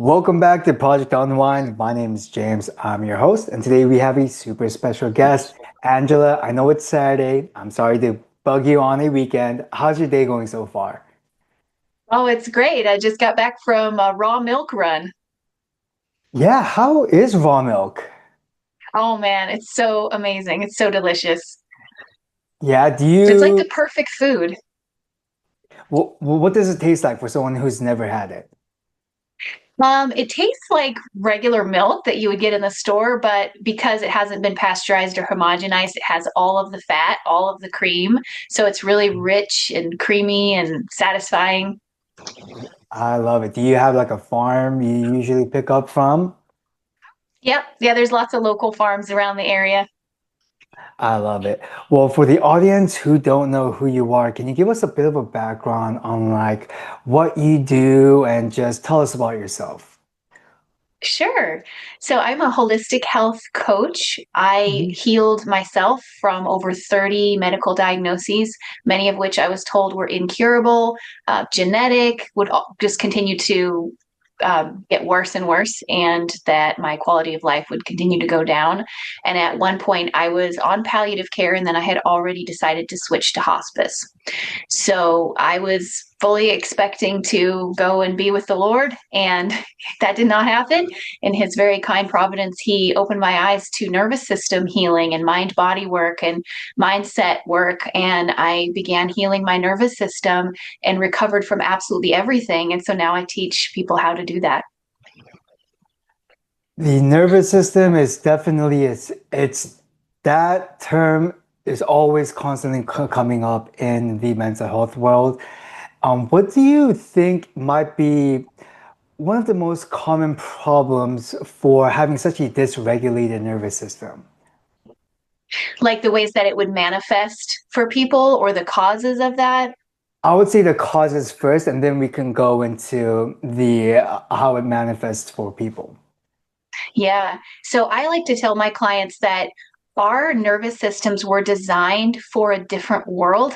Welcome back to Project Unwind. My name is James. I'm your host, and today we have a super special guest, Angela. I know it's Saturday. I'm sorry to bug you on a weekend. How's your day going so far? Oh, it's great. I just got back from a raw milk run. Yeah, how is raw milk? Oh man, it's so amazing. It's so delicious. Yeah, do It's like you, the perfect food. what does it taste like for someone who's never had it? It tastes like regular milk that you would get in the store, but because it hasn't been pasteurized or homogenized, it has all of the fat, all of the cream. So it's really rich and creamy and satisfying. I love it. Do you have like a farm you usually pick up from? Yep. Yeah, there's lots of local farms around the area. I love it. Well, for the audience who don't know who you are, can you give us a bit of a background on like what you do and just tell us about yourself? Sure. So I'm a holistic health coach. I Mhm. healed myself from over 30 medical diagnoses, many of which I was told were incurable, genetic, would just continue to get worse and worse, and that my quality of life would continue to go down. And at one point, I was on palliative care, and then I had already decided to switch to hospice. So I was fully expecting to go and be with the Lord, and that did not happen. In His very kind providence, He opened my eyes to nervous system healing and mind body work and mindset work. And I began healing my nervous system and recovered from absolutely everything. And so now I teach people how to do that. The nervous system is definitely it's that term is always constantly coming up in the mental health world. What do you think might be one of the most common problems for having such a dysregulated nervous system? Like the ways that it would manifest for people or the causes of that. I would say the causes first, and then we can go into the how it manifests for people. Yeah. So I like to tell my clients that our nervous systems were designed for a different world.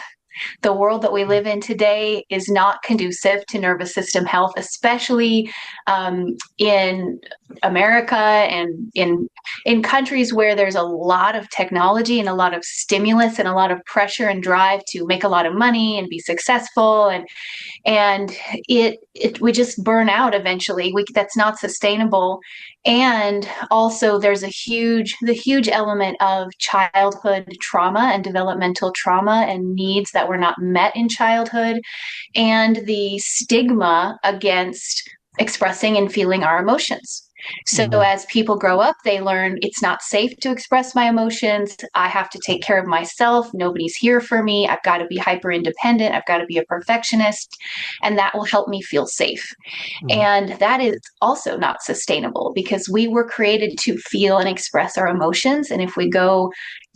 The world that we live in today is not conducive to nervous system health, especially in America and in countries where there's a lot of technology and a lot of stimulus and a lot of pressure and drive to make a lot of money and be successful, and it we just burn out eventually. That's not sustainable. And also there's the huge element of childhood trauma and developmental trauma and needs that were not met in childhood, and the stigma against expressing and feeling our emotions. So Mhm. as people grow up, they learn it's not safe to express my emotions. I have to take care of myself. Nobody's here for me. I've got to be hyper independent. I've got to be a perfectionist, and that will help me feel safe. Mhm. And that is also not sustainable because we were created to feel and express our emotions. And if we go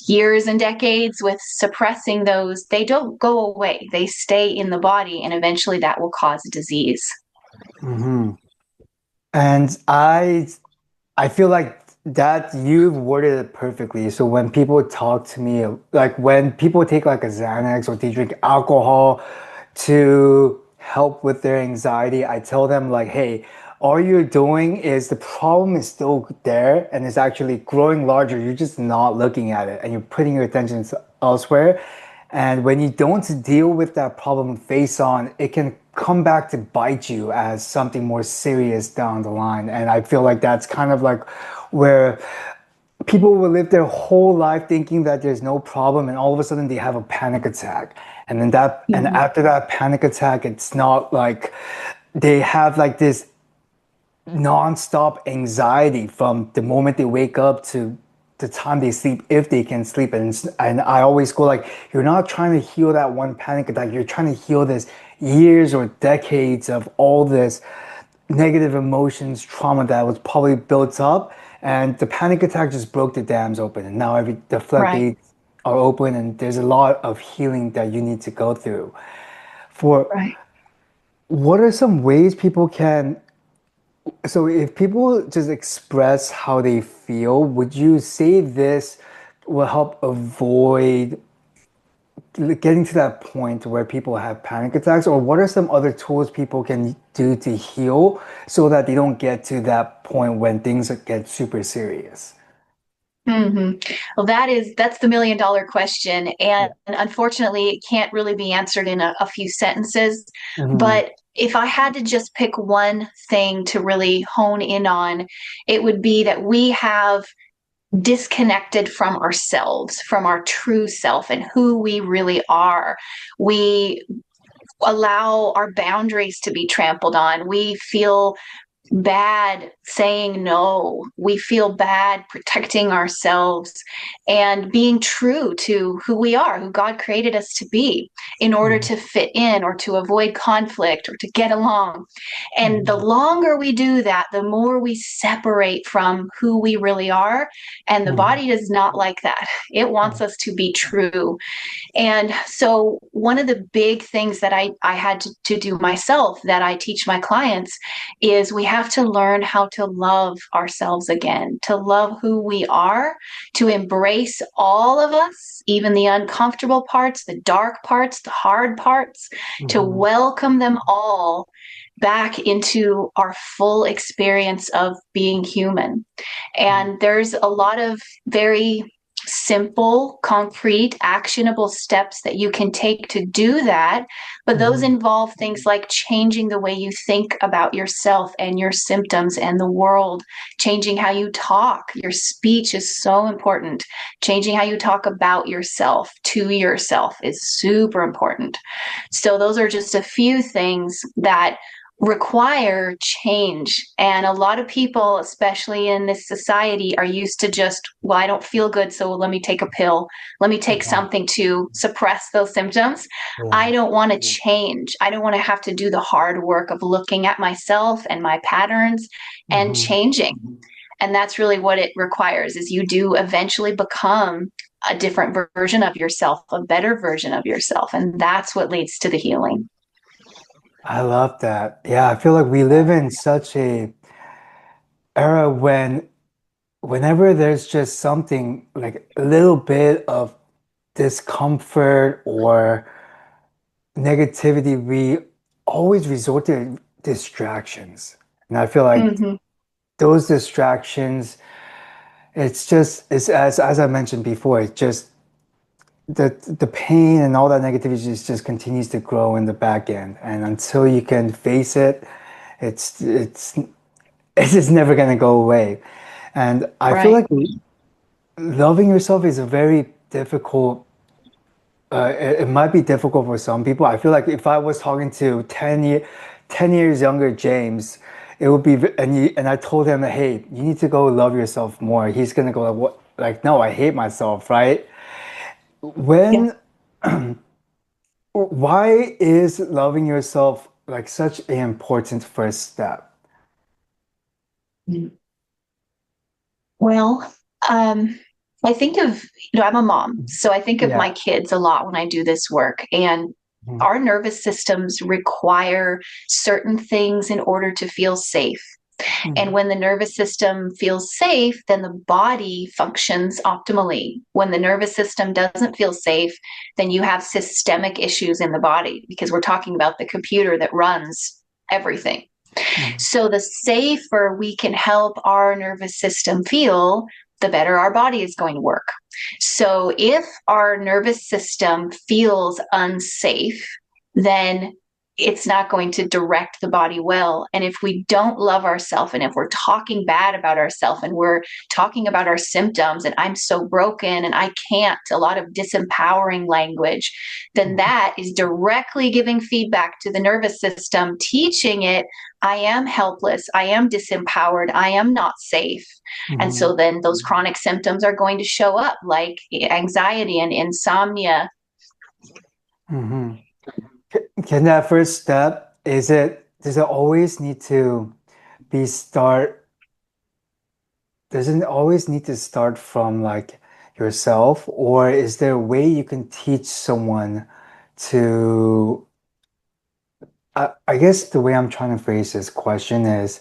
years and decades with suppressing those, they don't go away. They stay in the body, and eventually that will cause disease. Mhm. And I feel like that you've worded it perfectly. So when people talk to me, like when people take like a Xanax or they drink alcohol to help with their anxiety, I tell them like, hey, all you're doing is the problem is still there and it's actually growing larger. You're just not looking at it and you're putting your attention elsewhere. And when you don't deal with that problem face on, it can come back to bite you as something more serious down the line. And I feel like that's kind of like where people will live their whole life thinking that there's no problem, and all of a sudden they have a panic attack. And Mhm. after that panic attack, it's not like they have like this nonstop anxiety from the moment they wake up to the time they sleep, if they can sleep. And I always go like, you're not trying to heal that one panic attack. You're trying to heal this years or decades of all this negative emotions, trauma that was probably built up. And the panic attack just broke the dams open. And now the Right. floodgates are open, and there's a lot of healing that you need to go through. For Right. what are some ways people can so if people just express how they feel, would you say this will help avoid getting to that point where people have panic attacks, or what are some other tools people can do to heal so that they don't get to that point when things get super serious? hmm Well, that's the $1 million question. And Yeah. unfortunately, it can't really be answered in a few sentences. Hmm. But if I had to just pick one thing to really hone in on, it would be that we have disconnected from ourselves, from our true self and who we really are. We allow our boundaries to be trampled on. We feel bad saying no. We feel bad protecting ourselves and being true to who we are, who God created us to be, in order Hmm. to fit in or to avoid conflict or to get along. And the Hmm. longer we do that, the more we separate from who we really are. And the Hmm. body does not like that. It wants us to be true. And so, one of the big things that I had to do myself that I teach my clients is we have to learn how to love ourselves again, to love who we are, to embrace all of us, even the uncomfortable parts, the dark parts, the hard parts, to Hmm. welcome them all back into our full experience of being human. And there's a lot of very simple, concrete, actionable steps that you can take to do that. But those Hmm. involve things like changing the way you think about yourself and your symptoms and the world, changing how you talk. Your speech is so important. Changing how you talk about yourself to yourself is super important. So, those are just a few things that require change. And a lot of people, especially in this society, are used to just, well, I don't feel good, so let me take a pill. Let me take Yeah. something to suppress those symptoms. Yeah. I don't want to change. I don't want to have to do the hard work of looking at myself and my patterns and Hmm. changing. And that's really what it requires is you do eventually become a different version of yourself, a better version of yourself. And that's what leads to the healing. I love that. Yeah, I feel like we live in such a era when whenever there's just something like a little bit of discomfort or negativity, we always resort to distractions. And I feel like Mm-hmm. those distractions, it's as I mentioned before, it's just the pain and all that negativity just continues to grow in the back end. And until you can face it, it's it's just never gonna go away. And I feel Right. like loving yourself is a very difficult it might be difficult for some people. I feel like if I was talking to 10 years younger James, it would be, and I told him, hey, you need to go love yourself more. He's gonna go like, what? Like, no, I hate myself, right? Yeah. When, why is loving yourself like such an important first step? Well, I think of, I'm a mom, so I think of my Yeah. kids a lot when I do this work. And Mhm. our nervous systems require certain things in order to feel safe. And Mhm. when the nervous system feels safe, then the body functions optimally. When the nervous system doesn't feel safe, then you have systemic issues in the body because we're talking about the computer that runs everything. Mhm. So, the safer we can help our nervous system feel, the better our body is going to work. So, if our nervous system feels unsafe, then it's not going to direct the body well. And if we don't love ourselves, and if we're talking bad about ourselves, and we're talking about our symptoms, and I'm so broken and I can't, a lot of disempowering language, then that is directly giving feedback to the nervous system, teaching it I am helpless, I am disempowered, I am not safe. And Mhm. so then those chronic symptoms are going to show up like anxiety and insomnia. Mhm. Can that first step, does it always need to be start, doesn't it always need to start from like yourself, or is there a way you can teach someone to, I guess the way I'm trying to phrase this question is,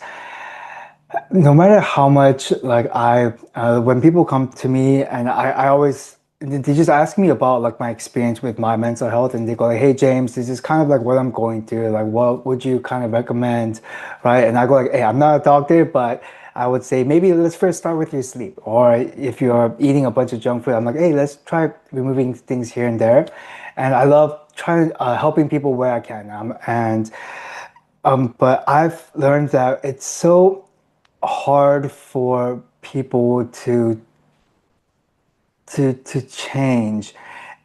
no matter how much like when people come to me and I always they just ask me about like my experience with my mental health, and they go like, "Hey James, this is kind of like what I'm going through. Like, what would you kind of recommend, right?" And I go like, "Hey, I'm not a doctor, but I would say maybe let's first start with your sleep. Or if you're eating a bunch of junk food, I'm like, hey, let's try removing things here and there." And I love trying helping people where I can. But I've learned that it's so hard for people to change,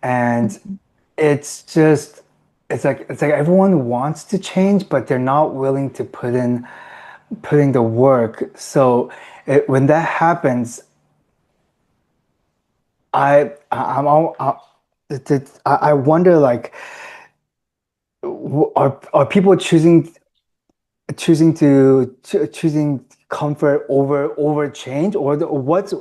and it's just it's like everyone wants to change, but they're not willing to put in the work. So when that happens, I'm all I wonder like are people choosing comfort over change, or what's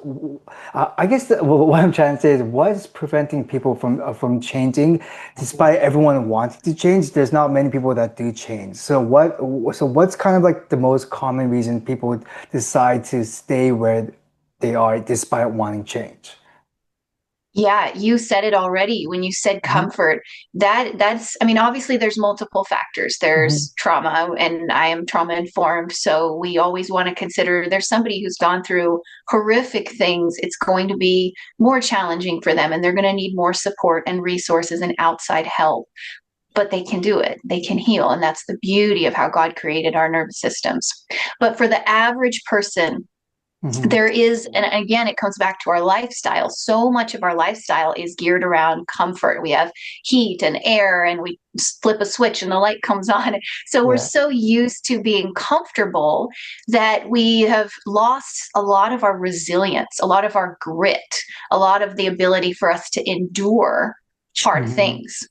I guess what I'm trying to say is what's preventing people from changing despite everyone wanting to change. There's not many people that do change. So what's kind of like the most common reason people decide to stay where they are despite wanting change? Yeah, you said it already when you said Hmm. comfort. That's, I mean, obviously there's multiple factors. Hmm. There's trauma, and I am trauma informed, so we always want to consider there's somebody who's gone through horrific things. It's going to be more challenging for them, and they're going to need more support and resources and outside help. But they can do it. They can heal, and that's the beauty of how God created our nervous systems. But for the average person, Hmm. there is, and again, it comes back to our lifestyle. So much of our lifestyle is geared around comfort. We have heat and air, and we flip a switch and the light comes on. So we're Yeah. so used to being comfortable that we have lost a lot of our resilience, a lot of our grit, a lot of the ability for us to endure hard Hmm. things.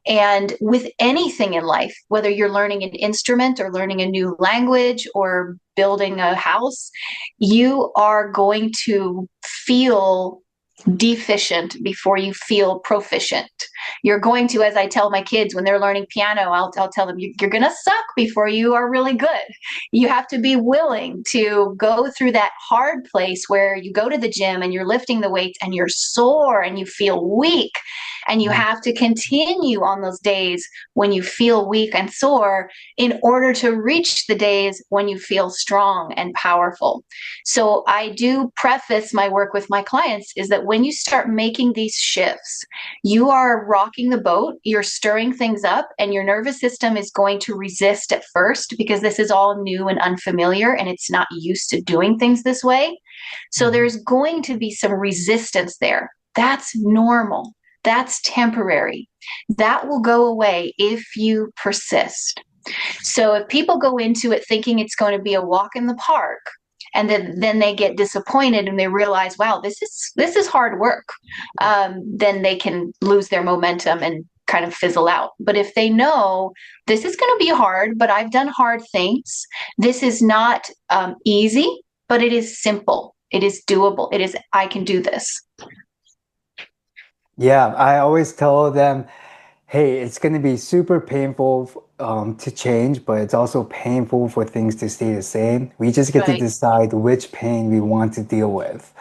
And with anything in life, whether you're learning an instrument or learning a new language or building a house, you are going to feel deficient before you feel proficient. You're going to, as I tell my kids when they're learning piano, I'll tell them, you're going to suck before you are really good. You have to be willing to go through that hard place where you go to the gym and you're lifting the weights and you're sore and you feel weak. And you have to continue on those days when you feel weak and sore in order to reach the days when you feel strong and powerful. So I do preface my work with my clients is that when you start making these shifts, you are rocking the boat, you're stirring things up, and your nervous system is going to resist at first because this is all new and unfamiliar and it's not used to doing things this way. So Hmm. there's going to be some resistance there. That's normal. That's temporary. That will go away if you persist. So if people go into it thinking it's going to be a walk in the park, and then they get disappointed and they realize, wow, this is hard work, then they can lose their momentum and kind of fizzle out. But if they know this is going to be hard, but I've done hard things, this is not easy, but it is simple. It is doable. It is, I can do this. Yeah, I always tell them, hey, it's going to be super painful to change, but it's also painful for things to stay the same. We just get to Right. decide which pain we want to deal with.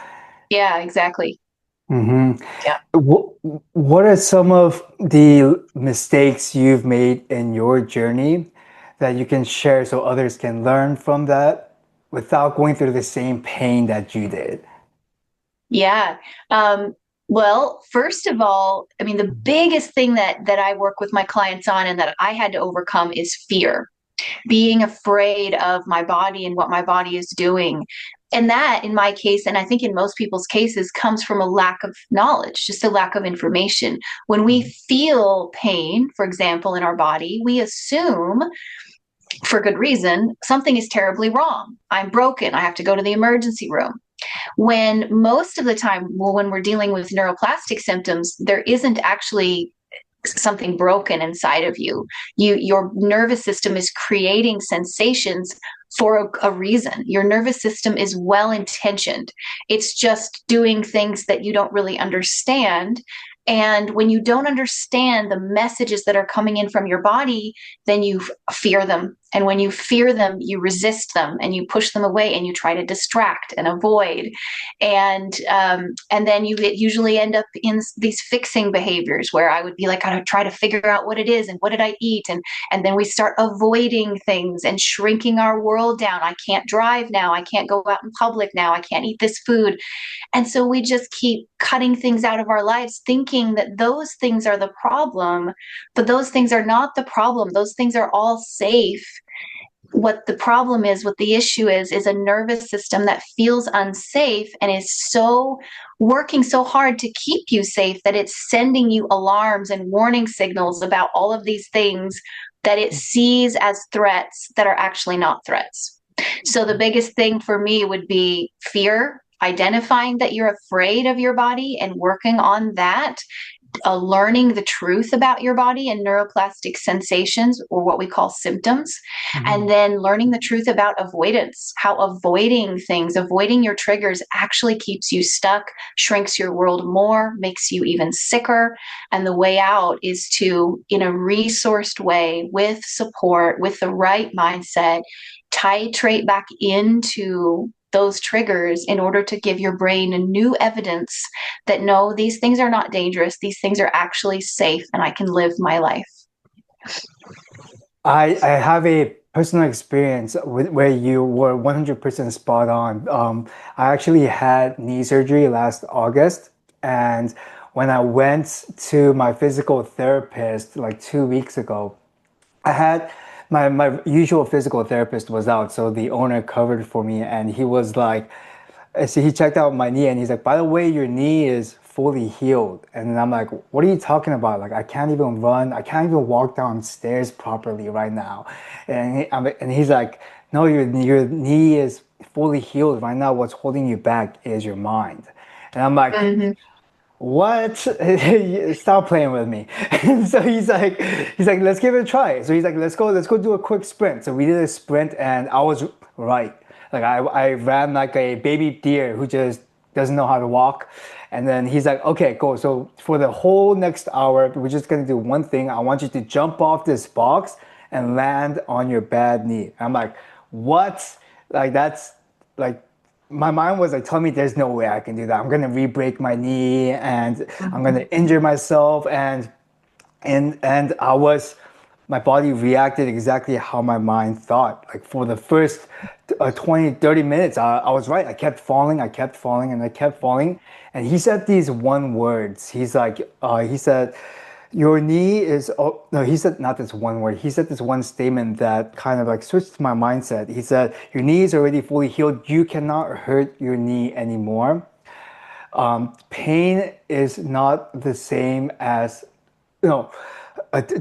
Yeah, exactly. Hmm. Yeah. What are some of the mistakes you've made in your journey that you can share so others can learn from that without going through the same pain that you did? Yeah. Um, well, first of all, I mean, the biggest thing that I work with my clients on and that I had to overcome is fear, being afraid of my body and what my body is doing. And that, in my case, and I think in most people's cases, comes from a lack of knowledge, just a lack of information. When we Mhm. feel pain, for example, in our body, we assume, for good reason, something is terribly wrong. I'm broken. I have to go to the emergency room. When most of the time, well, when we're dealing with neuroplastic symptoms, there isn't actually something broken inside of you. Your nervous system is creating sensations for a reason. Your nervous system is well intentioned. It's just doing things that you don't really understand. And when you don't understand the messages that are coming in from your body, then you fear them. And when you fear them, you resist them and you push them away and you try to distract and avoid. And then you usually end up in these fixing behaviors where I would be like, I would try to figure out what it is and what did I eat, and then we start avoiding things and shrinking our world down. I can't drive now. I can't go out in public now. I can't eat this food. And so we just keep cutting things out of our lives, thinking that those things are the problem, but those things are not the problem. Those things are all safe. What the problem is, what the issue is a nervous system that feels unsafe and is so working so hard to keep you safe that it's sending you alarms and warning signals about all of these things that it sees as threats that are actually not threats. So the biggest thing for me would be fear, identifying that you're afraid of your body and working on that, learning the truth about your body and neuroplastic sensations, or what we call symptoms, and Mhm. then learning the truth about avoidance, how avoiding things, avoiding your triggers actually keeps you stuck, shrinks your world more, makes you even sicker. And the way out is to, in a resourced way, with support, with the right mindset, titrate back into those triggers in order to give your brain a new evidence that no, these things are not dangerous. These things are actually safe and I can live my life. I have a personal experience where you were 100% spot on. I actually had knee surgery last August, and when I went to my physical therapist like 2 weeks ago, I had my usual physical therapist was out, so the owner covered for me, and he was like, so he checked out my knee, and he's like, by the way, your knee is fully healed. And I'm like, what are you talking about? Like, I can't even run, I can't even walk downstairs properly right now. And he's like, no, your knee is fully healed right now. What's holding you back is your mind. And I'm like, Mm-hmm. what? Stop playing with me. And so he's like, let's give it a try. So he's like, let's go do a quick sprint. So we did a sprint and I was right. Like I ran like a baby deer who just doesn't know how to walk. And then he's like, okay, cool. So for the whole next hour, we're just gonna do one thing. I want you to jump off this box and land on your bad knee. I'm like, what? Like that's like my mind was like telling me there's no way I can do that. I'm gonna re-break my knee and I'm gonna injure myself and I was my body reacted exactly how my mind thought. Like for the first 20, 30 minutes, I was right. I kept falling, and I kept falling. And he said these one words. He said, your knee is, oh, no, he said not this one word. He said this one statement that kind of like switched my mindset. He said, your knee is already fully healed. You cannot hurt your knee anymore. Pain is not the same as, you know,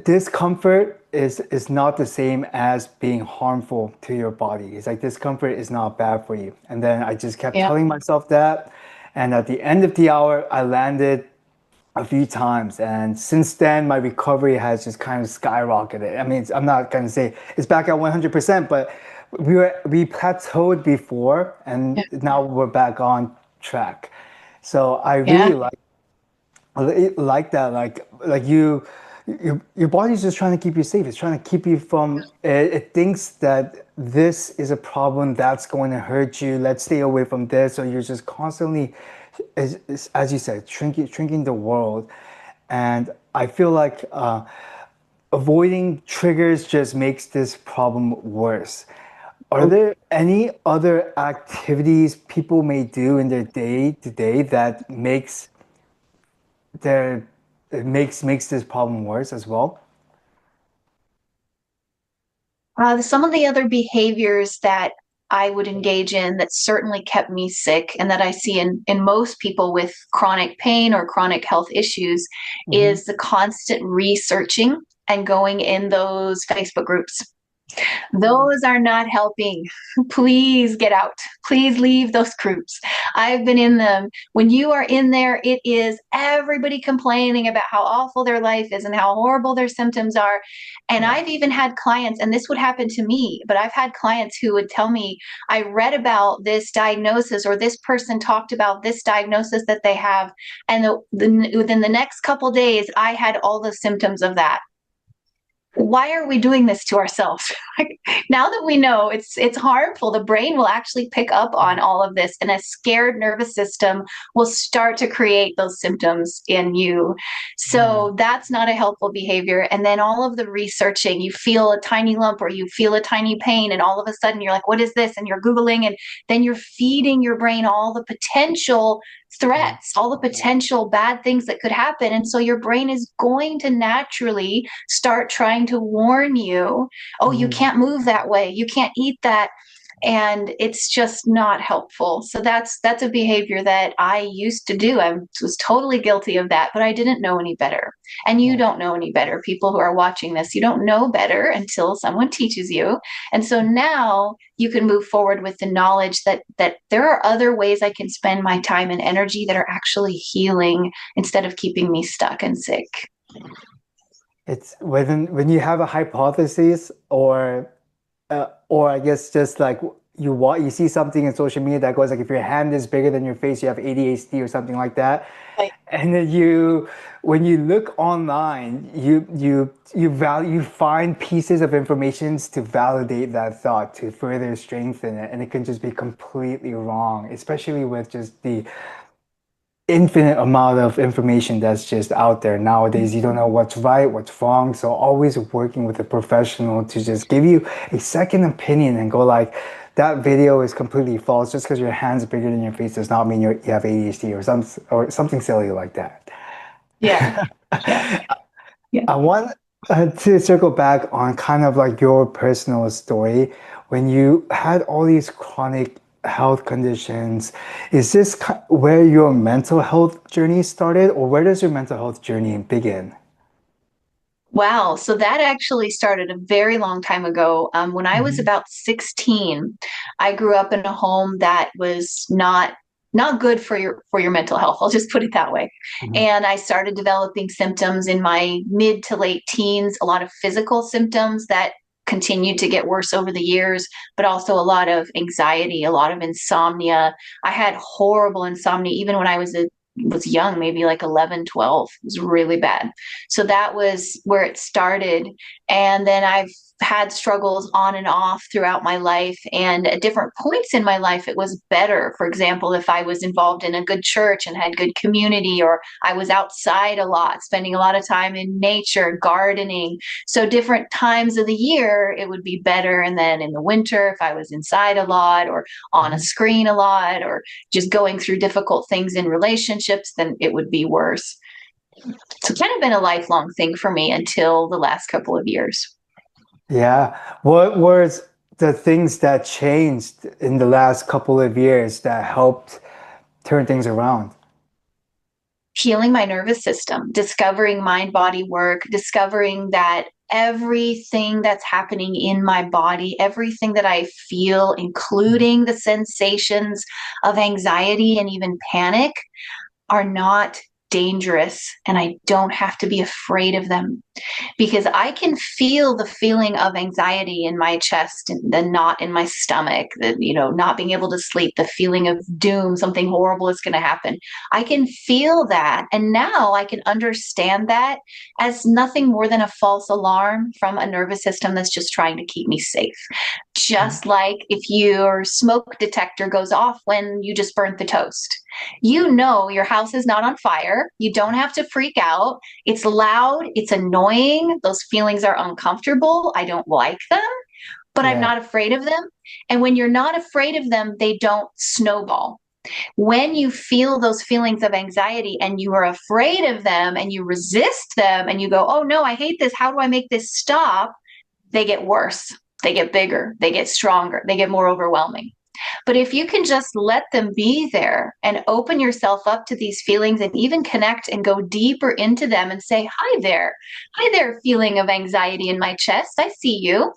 discomfort is not the same as being harmful to your body. It's like discomfort is not bad for you. And then I just kept Yeah. telling myself that. And at the end of the hour, I landed a few times. And since then, my recovery has just kind of skyrocketed. I mean, I'm not going to say it's back at 100%, but we plateaued before, and Yeah. now we're back on track. So I Yeah. really like that. Like your body's just trying to keep you safe. It's trying to keep you from it thinks that this is a problem that's going to hurt you. Let's stay away from this. So you're just constantly, as you said, shrinking the world. And I feel like avoiding triggers just makes this problem worse. Are there any other activities people may do in their day to day that their makes this problem worse as well? Some of the other behaviors that I would engage in that certainly kept me sick and that I see in most people with chronic pain or chronic health issues Hmm. is the constant researching and going in those Facebook groups. Those are not helping. Please get out. Please leave those groups. I've been in them. When you are in there, it is everybody complaining about how awful their life is and how horrible their symptoms are. And Yeah. I've even had clients, and this would happen to me, but I've had clients who would tell me, I read about this diagnosis or this person talked about this diagnosis that they have. And within the next couple days, I had all the symptoms of that. why are we doing this to ourselves? Like, now that we know it's harmful, the brain will actually pick up on all of this, and a scared nervous system will start to create those symptoms in you. Mm, So that's not a helpful behavior. And then all of the researching, you feel a tiny lump or you feel a tiny pain, and all of a sudden you're like, what is this? And you're Googling, and then you're feeding your brain all the potential mm, threats, all the potential bad things that could happen. And so your brain is going to naturally start trying to warn you, oh, you mm. can't move that way, you can't eat that. And it's just not helpful. So that's a behavior that I used to do. I was totally guilty of that, but I didn't know any better. And you Yeah. don't know any better. People who are watching this, you don't know better until someone teaches you. And so now you can move forward with the knowledge that there are other ways I can spend my time and energy that are actually healing instead of keeping me stuck and sick. It's when you have a hypothesis or I guess just like you see something in social media that goes like if your hand is bigger than your face, you have ADHD or something like that. Right. And then when you look online, you find pieces of information to validate that thought, to further strengthen it, and it can just be completely wrong, especially with just the infinite amount of information that's just out there nowadays. You don't know what's right, what's wrong. So always working with a professional to just give you a second opinion and go like, that video is completely false. Just because your hand's bigger than your face does not mean you have ADHD or something silly like that. Yeah. Yeah. Yeah. I want to circle back on kind of like your personal story when you had all these chronic health conditions. Is this where your mental health journey started, or where does your mental health journey begin? Wow. So that actually started a very long time ago. When I was Mhm, about 16, I grew up in a home that was not good for your mental health. I'll just put it that way. mhm, And I started developing symptoms in my mid to late teens, a lot of physical symptoms that continued to get worse over the years, but also a lot of anxiety, a lot of insomnia. I had horrible insomnia even when I was young, maybe like 11, 12. It was really bad. So that was where it started. And then I've had struggles on and off throughout my life. And at different points in my life, it was better. For example, if I was involved in a good church and had good community, or I was outside a lot, spending a lot of time in nature, gardening. So different times of the year, it would be better. And then in the winter, if I was inside a lot or on a mhm. screen a lot or just going through difficult things in relationships, then it would be worse. So it's kind of been a lifelong thing for me until the last couple of years. Yeah. What was the things that changed in the last couple of years that helped turn things around? Healing my nervous system, discovering mind body work, discovering that everything that's happening in my body, everything that I feel, including the sensations of anxiety and even panic, are not dangerous, and I don't have to be afraid of them, because I can feel the feeling of anxiety in my chest and the knot in my stomach, the, not being able to sleep, the feeling of doom, something horrible is going to happen. I can feel that. And now I can understand that as nothing more than a false alarm from a nervous system that's just trying to keep me safe. Mhm. Just like if your smoke detector goes off when you just burnt the toast. You know your house is not on fire. You don't have to freak out. It's loud, it's annoying. Those feelings are uncomfortable. I don't like them, but I'm Yeah. not afraid of them. And when you're not afraid of them, they don't snowball. When you feel those feelings of anxiety and you are afraid of them and you resist them and you go, oh no, I hate this. How do I make this stop? They get worse. They get bigger. They get stronger. They get more overwhelming. But if you can just let them be there and open yourself up to these feelings and even connect and go deeper into them and say, hi there. Hi there, feeling of anxiety in my chest. I see you.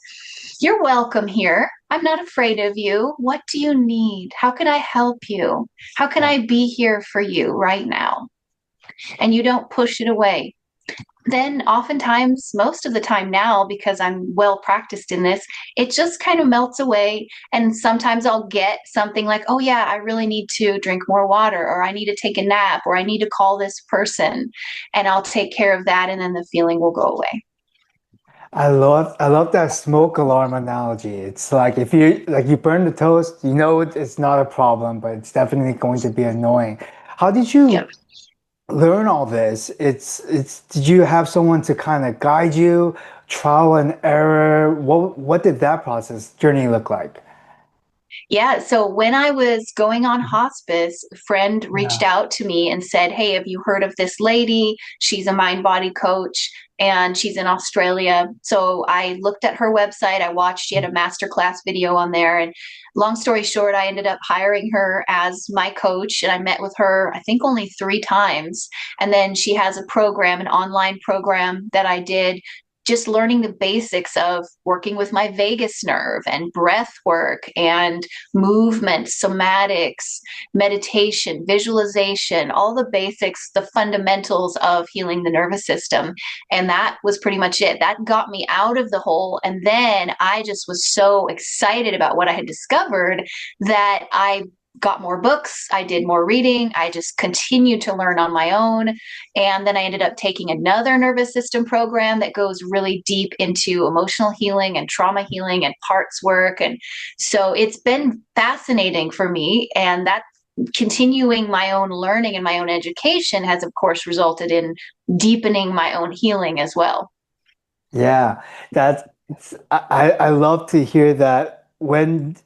You're welcome here. I'm not afraid of you. What do you need? How can I help you? How can Yeah. I be here for you right now? And you don't push it away. Then oftentimes, most of the time now, because I'm well practiced in this, it just kind of melts away. And sometimes I'll get something like, oh yeah, I really need to drink more water, or I need to take a nap, or I need to call this person, and I'll take care of that, and then the feeling will go away. I love that smoke alarm analogy. It's like if you burn the toast, you know it's not a problem, but it's definitely going to be annoying. How did Yeah. you learn all this? It's did you have someone to kind of guide you, trial and error? What did that process journey look like? Yeah. So when I was going on Mhm. hospice, a friend reached Yeah. out to me and said, "Hey, have you heard of this lady? She's a mind body coach and she's in Australia." So I looked at her website. I watched, she had a masterclass video on there. And long story short, I ended up hiring her as my coach. And I met with her, I think, only 3 times. And then she has a program, an online program that I did, just learning the basics of working with my vagus nerve and breath work and movement, somatics, meditation, visualization, all the basics, the fundamentals of healing the nervous system. And that was pretty much it. That got me out of the hole. And then I just was so excited about what I had discovered that I got more books, I did more reading, I just continued to learn on my own. And then I ended up taking another nervous system program that goes really deep into emotional healing and trauma healing and parts work. And so it's been fascinating for me. And that continuing my own learning and my own education has, of course, resulted in deepening my own healing as well. Yeah, that's I love to hear that when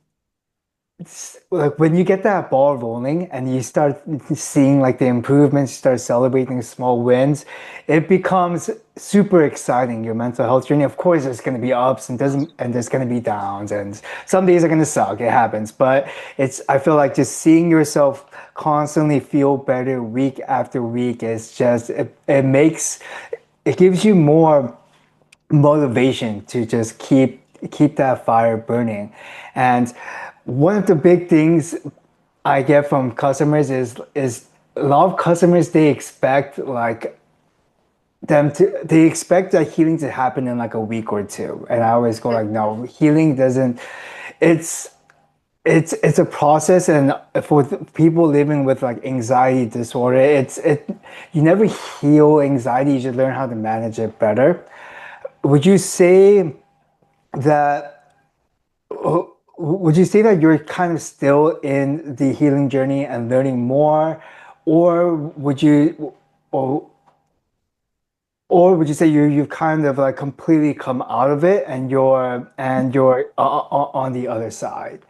it's like when you get that ball rolling and you start seeing like the improvements, you start celebrating small wins, it becomes super exciting, your mental health journey. Of course, there's going to be ups and doesn't, and there's going to be downs, and some days are going to suck. It happens, but I feel like just seeing yourself constantly feel better week after week is just, it gives you more motivation to just keep that fire burning. And one of the big things I get from customers is a lot of customers, they expect like they expect that healing to happen in like a week or two. And I always go like, no, healing doesn't, it's it's a process. And for people living with like anxiety disorder, you never heal anxiety, you should learn how to manage it better. Would you say that would you say that you're kind of still in the healing journey and learning more, or or would you say you've kind of like completely come out of it and you're on the other side?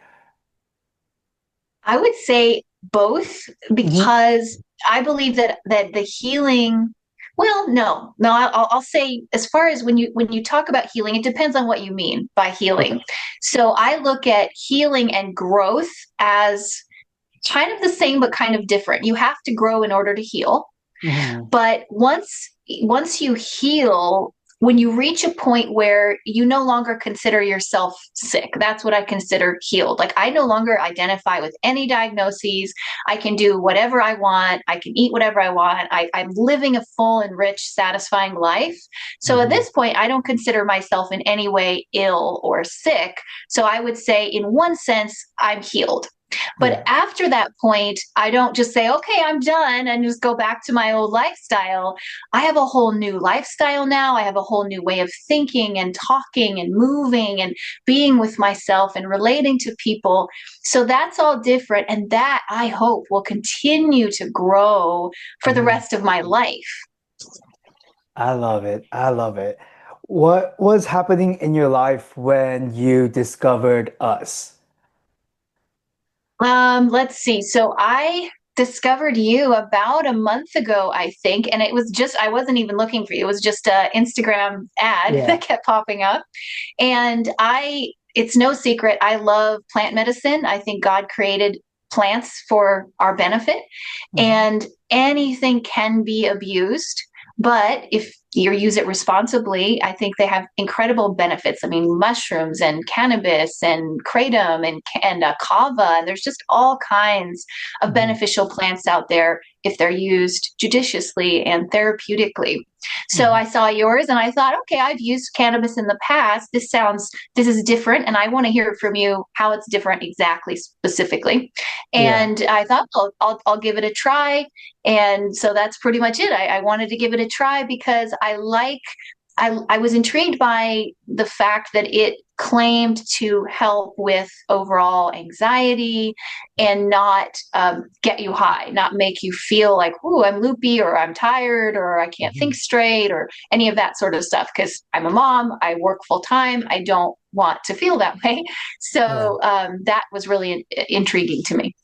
I would say both, Hmm. because I believe that the healing, well, no, I'll say, as far as when you talk about healing, it depends on what you mean by Okay. healing. So I look at healing and growth as kind of the same but kind of different. You have to grow in order to heal. Hmm. But once you heal, when you reach a point where you no longer consider yourself sick, that's what I consider healed. Like, I no longer identify with any diagnoses. I can do whatever I want. I can eat whatever I want. I'm living a full and rich, satisfying life. So at Hmm. this point, I don't consider myself in any way ill or sick. So I would say, in one sense, I'm healed. But Yeah. after that point, I don't just say, okay, I'm done, and just go back to my old lifestyle. I have a whole new lifestyle now. I have a whole new way of thinking and talking and moving and being with myself and relating to people. So that's all different. And that, I hope, will continue to grow for the Mhm. rest of my life. I love it. I love it. What was happening in your life when you discovered us? Let's see. So I discovered you about a month ago, I think, and it was just, I wasn't even looking for you. It was just a Instagram ad Yeah. that kept popping up. And it's no secret, I love plant medicine. I think God created plants for our benefit, Mhm. and anything can be abused. But if you use it responsibly, I think they have incredible benefits. I mean, mushrooms and cannabis and kratom and kava, and there's just all kinds of Mhm. beneficial plants out there if they're used judiciously and therapeutically. So Mhm. I saw yours and I thought, okay, I've used cannabis in the past. This is different, and I want to hear from you how it's different exactly, specifically. Yeah. And I thought, well, I'll give it a try. And so that's pretty much it. I wanted to give it a try because I like I was intrigued by the fact that it claimed to help with overall anxiety and not get you high, not make you feel like, oh, I'm loopy or I'm tired or I can't think Mhm. straight or any of that sort of stuff. Because I'm a mom, I work full time, I don't want to feel that way. Yeah. So that was really intriguing to me.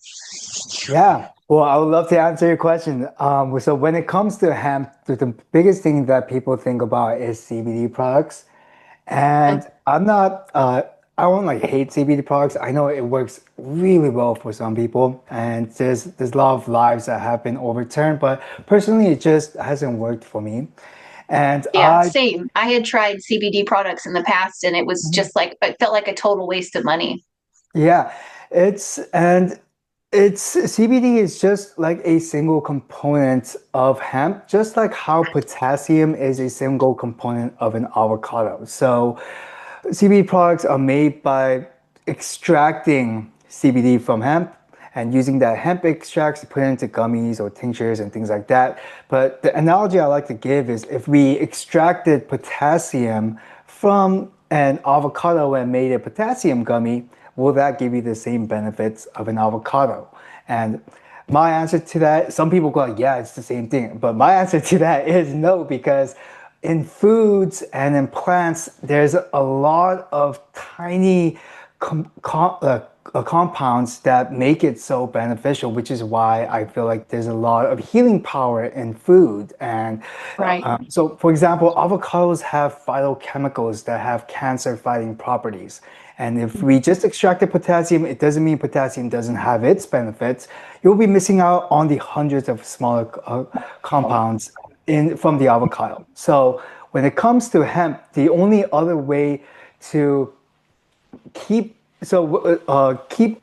Yeah. Well, I would love to answer your question. So when it comes to hemp, the biggest thing that people think about is CBD products. And I don't like hate CBD products. I know it works really well for some people, and there's a lot of lives that have been overturned, but personally, it just hasn't worked for me. And Yeah, same. I had tried CBD products in the past and it was just like, it felt like a total waste of money. yeah, it's and it's CBD is just like a single component of hemp, just like how potassium is a single component of an avocado. So CBD products are made by extracting CBD from hemp and using that hemp extracts to put into gummies or tinctures and things like that. But the analogy I like to give is if we extracted potassium from an avocado and made a potassium gummy, will that give you the same benefits of an avocado? And my answer to that, some people go, like, yeah, it's the same thing. But my answer to that is no, because in foods and in plants, there's a lot of tiny compounds that make it so beneficial, which is why I feel like there's a lot of healing power in food. And Right. so, for example, avocados have phytochemicals that have cancer-fighting properties. And if we just extracted potassium, it doesn't mean potassium doesn't have its benefits. You'll be missing out on the hundreds of smaller compounds in from the avocado. So when it comes to hemp, the only other way to keep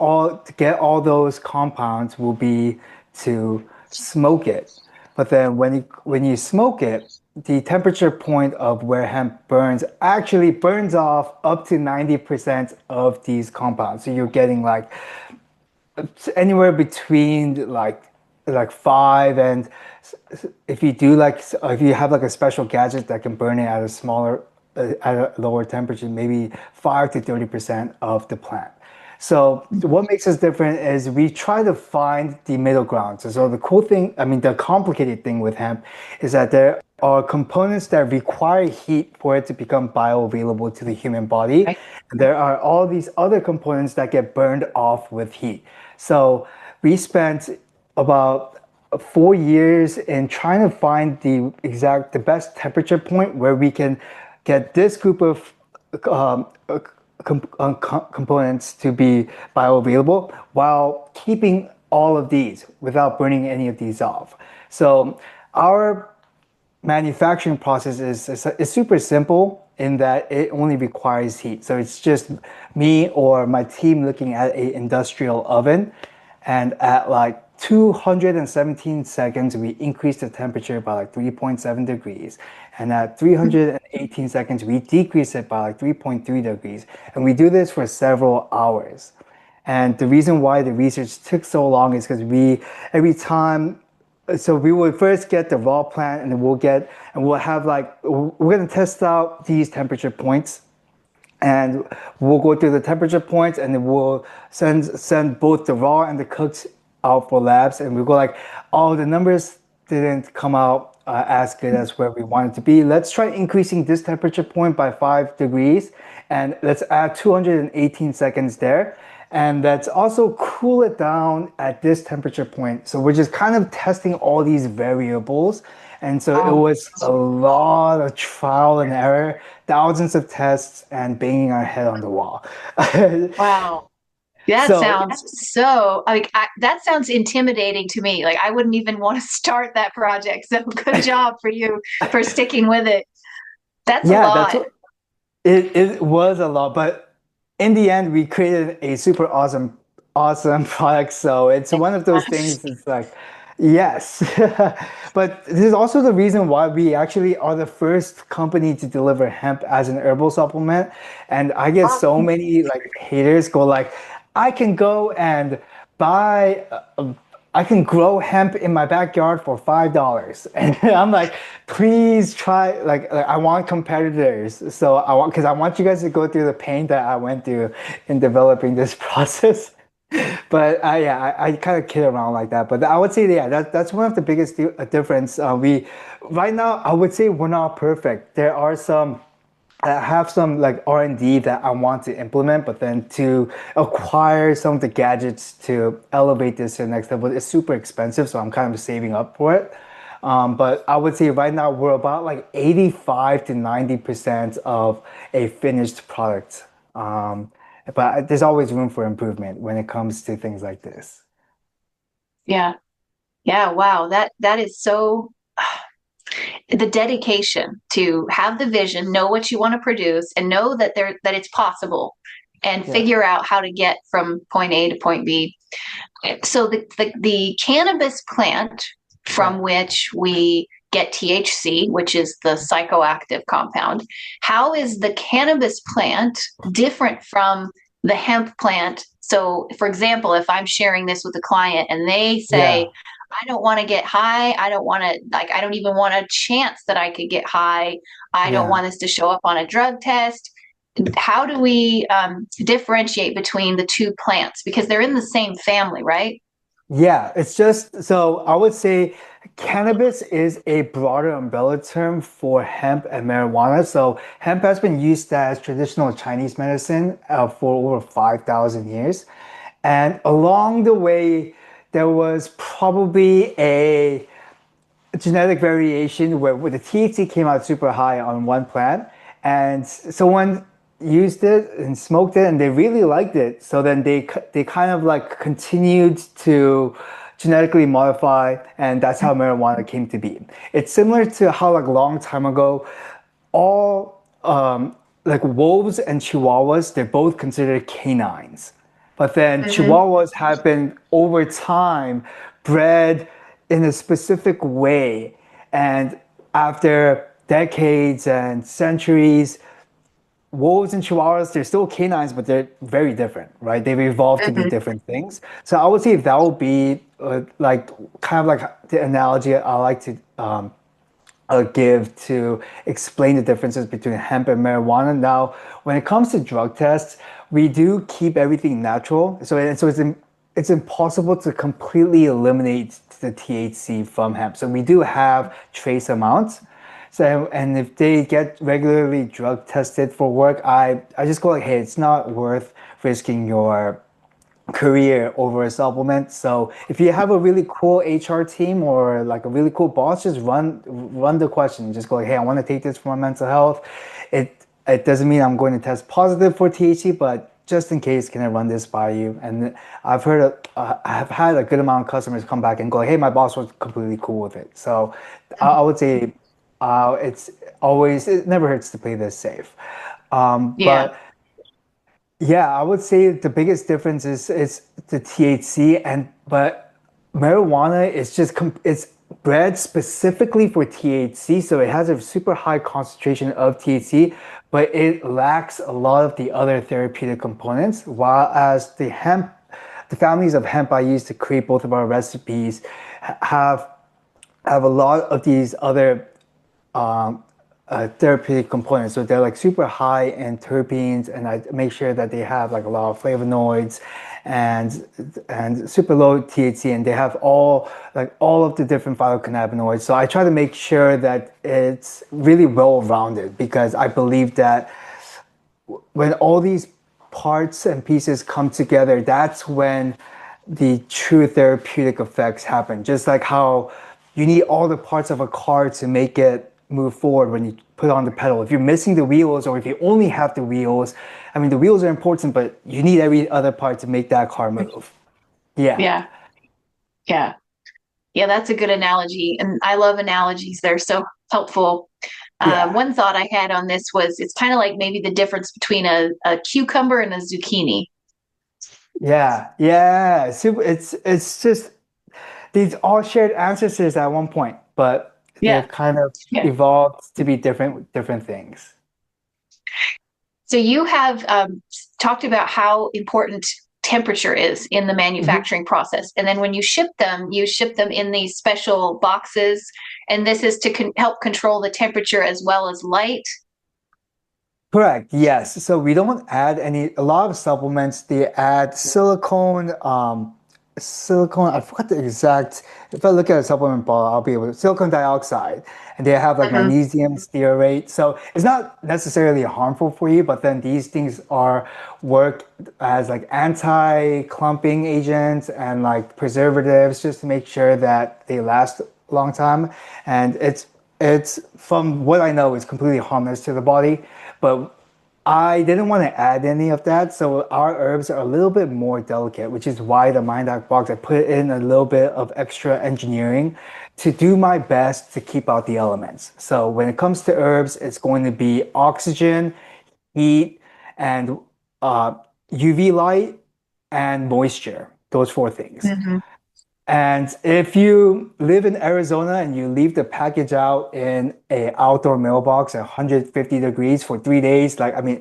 all to get all those compounds will be to smoke it. But then when you smoke it, the temperature point of where hemp burns actually burns off up to 90% of these compounds. So you're getting like anywhere between like five and if you do like if you have like a special gadget that can burn it at a smaller at a lower temperature, maybe 5 to 30% of the plant. So what makes us different is we try to find the middle ground. So the cool thing, I mean, the complicated thing with hemp is that there are components that require heat for it to become bioavailable to the human body. Right. And there are all these other components that get burned off with heat. So we spent about 4 years in trying to find the best temperature point where we can get this group of um, components to be bioavailable while keeping all of these without burning any of these off. So our manufacturing process is super simple in that it only requires heat. So it's just me or my team looking at a industrial oven, and at like 217 seconds, we increase the temperature by like 3.7 degrees. And at 318 seconds, we decrease it by like 3.3 degrees. And we do this for several hours. And the reason why the research took so long is because every time, so we would first get the raw plant and then we'll have like, we're going to test out these temperature points and we'll go through the temperature points and then we'll send both the raw and the cooked out for labs and we go like, oh, the numbers didn't come out as good as where we wanted to be. Let's try increasing this temperature point by 5 degrees and let's add 218 seconds there. And let's also cool it down at this temperature point. So we're just kind of testing all these variables. And so it Wow. was a lot of trial and error, thousands of tests, and banging our head on the wall. Wow. That So sounds so like that sounds intimidating to me. Like I wouldn't even want to start that project. So good job for you for sticking with it. That's a yeah, that's lot. what it was a lot, but in the end, we created a super awesome product. So it's one of those things. It's like, yes, but this is also the reason why we actually are the first company to deliver hemp as an herbal supplement. And I get so many like haters go like, I can go and buy I can grow hemp in my backyard for $5. And I'm like, please try, like I want competitors. So because I want you guys to go through the pain that I went through in developing this process. But yeah, I kind of kid around like that. But I would say, yeah, that's one of the biggest difference. Right now, I would say we're not perfect. There are some I have some like R&D that I want to implement, but then to acquire some of the gadgets to elevate this to the next level is super expensive, so I'm kind of saving up for it. But I would say right now we're about like 85 to 90% of a finished product. But there's always room for improvement when it comes to things like this. Yeah. Yeah. Wow. That is so the dedication to have the vision, know what you want to produce, and know that it's possible, and Yeah. figure out how to get from point A to point B. So the cannabis plant Yeah. from which we get THC, which is the psychoactive compound, how is the cannabis plant different from the hemp plant? So, for example, if I'm sharing this with a client and they Yeah. say, I don't want to get high. I don't want to, like, I don't even want a chance that I could get high. I don't Yeah. want this to show up on a drug test. How do we differentiate between the two plants? Because they're in the same family, right? Yeah, it's just so I would say cannabis is a broader umbrella term for hemp and marijuana. So hemp has been used as traditional Chinese medicine for over 5,000 years. And along the way, there was probably a genetic variation where the THC came out super high on one plant, and someone used it and smoked it, and they really liked it. So then they kind of like continued to genetically modify, and that's how marijuana came to be. It's similar to how like a long time ago, all like wolves and chihuahuas, they're both considered canines. But then Mm-hmm. chihuahuas have been over time bred in a specific way. And after decades and centuries, wolves and chihuahuas, they're still canines, but they're very different, right? They've evolved to be Mm-hmm. different things. So I would say that would be like kind of like the analogy I like to give to explain the differences between hemp and marijuana. Now, when it comes to drug tests, we do keep everything natural. It's impossible to completely eliminate the THC from hemp. So we do have trace amounts. So, and if they get regularly drug tested for work, I just go like, hey, it's not worth risking your career over a supplement. So if you have a really cool HR team or like a really cool boss, just run the question. Just go like, hey, I want to take this for my mental health. It doesn't mean I'm going to test positive for THC, but just in case, can I run this by you? And I've had a good amount of customers come back and go, hey, my boss was completely cool with it. So I would say it never hurts to play this safe. Yeah. But yeah, I would say the biggest difference is the THC but marijuana is it's bred specifically for THC, so it has a super high concentration of THC, but it lacks a lot of the other therapeutic components. While as the families of hemp I use to create both of our recipes have a lot of these other therapeutic components. So they're like super high in terpenes, and I make sure that they have like a lot of flavonoids and super low THC, and they have all of the different phytocannabinoids. So I try to make sure that it's really well rounded because I believe that when all these parts and pieces come together, that's when the true therapeutic effects happen. Just like how you need all the parts of a car to make it move forward when you put on the pedal. If you're missing the wheels or if you only have the wheels, I mean, the wheels are important, but you need every other part to make that car move. Yeah. Yeah. Yeah. Yeah. That's a good analogy. And I love analogies. They're so helpful. Yeah. One thought I had on this was it's kind of like maybe the difference between a cucumber and a zucchini. Yeah. Yeah. Super, it's just these all shared ancestors at one point, but Yeah. they've kind of Yeah. evolved to be different things. So you have talked about how important temperature is in the Mhm. manufacturing process. And then when you ship them in these special boxes. And this is to help control the temperature as well as light. Correct. Yes. So we don't add any, a lot of supplements, they add silicone, I forgot the exact, if I look at a supplement bottle, I'll be able to, silicone dioxide, and they have like Mm-hmm. magnesium stearate. So it's not necessarily harmful for you, but then these things are work as like anti-clumping agents and like preservatives just to make sure that they last a long time. And it's from what I know, it's completely harmless to the body. But I didn't want to add any of that, so our herbs are a little bit more delicate, which is why the Mind Act box, I put in a little bit of extra engineering to do my best to keep out the elements. So when it comes to herbs, it's going to be oxygen, heat, and uh, UV light and moisture. Those four things. Mm-hmm. And if you live in Arizona and you leave the package out in a outdoor mailbox at 150 degrees for 3 days, like I mean,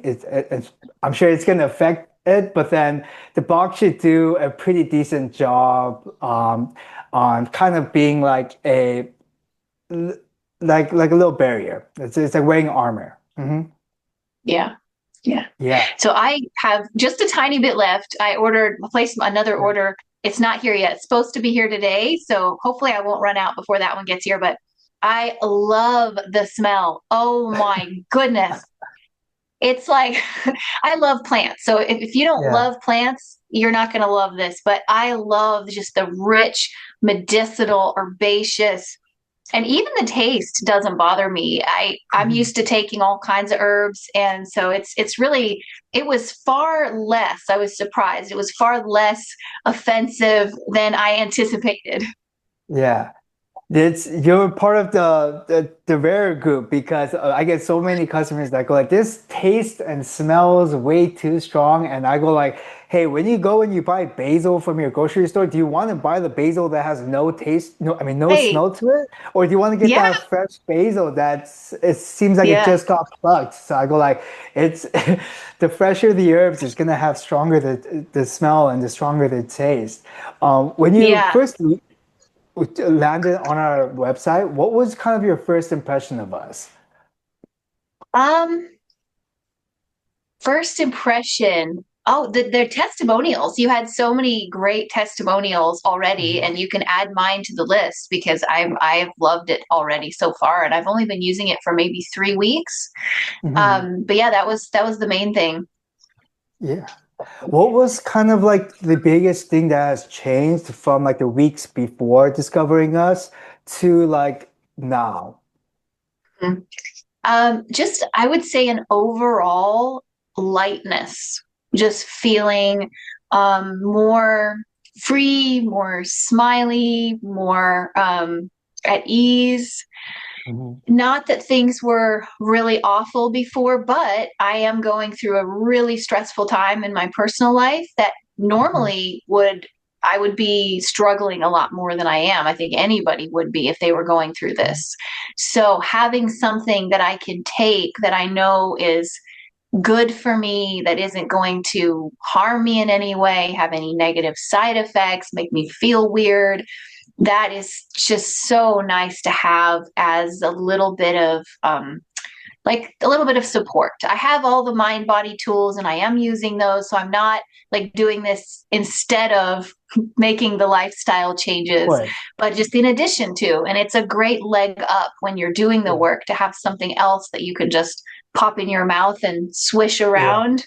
I'm sure it's going to affect it, but then the box should do a pretty decent job on kind of being like a like a little barrier. It's like wearing armor. Yeah. Yeah. Yeah. So I have just a tiny bit left. Placed another Yeah. order. It's not here yet. It's supposed to be here today. So hopefully I won't run out before that one gets here. But I love the smell. Oh my goodness. It's like, I love plants. So if you don't Yeah. love plants, you're not going to love this. But I love just the rich, medicinal, herbaceous, and even the taste doesn't bother me. I'm Mhm. used to taking all kinds of herbs, and so it's really, it was far less. I was surprised. It was far less offensive than I anticipated. Yeah. It's you're part of the rare group because I get so many customers that go like this tastes and smells way too strong, and I go like, hey, when you go and you buy basil from your grocery store, do you want to buy the basil that has no taste, no, I mean no Hey, smell to it, or do you want to get yeah, that fresh basil that's it seems like it yeah, just got plucked? So I go like, it's the fresher the herbs, it's gonna have stronger the smell and the stronger the taste. When you yeah. first landed on our website, what was kind of your first impression of us? Um, First impression. Oh, their testimonials. You had so many great testimonials already, Mhm. and you can add mine to the list because I've loved it already so far, and I've only been using it for maybe 3 weeks. Mhm. But yeah, that was the main thing. Yeah. What was kind of like the biggest thing that has changed from like the weeks before discovering us to like now? Just I would say an overall lightness, just feeling more free, more smiley, more at ease. Mhm. Not that things were really awful before, but I am going through a really stressful time in my personal life that Mhm. normally would I would be struggling a lot more than I am. I think anybody would be if they were going through this. So having something that I can take that I know is good for me, that isn't going to harm me in any way, have any negative side effects, make me feel weird, that is just so nice to have as a little bit of like a little bit of support. I have all the mind body tools and I am using those, so I'm not like doing this instead of making the lifestyle Of changes, course. but just in addition to. And it's a great leg up when you're doing the Yeah. work to have something else that you can just pop in your mouth and swish Yeah. around.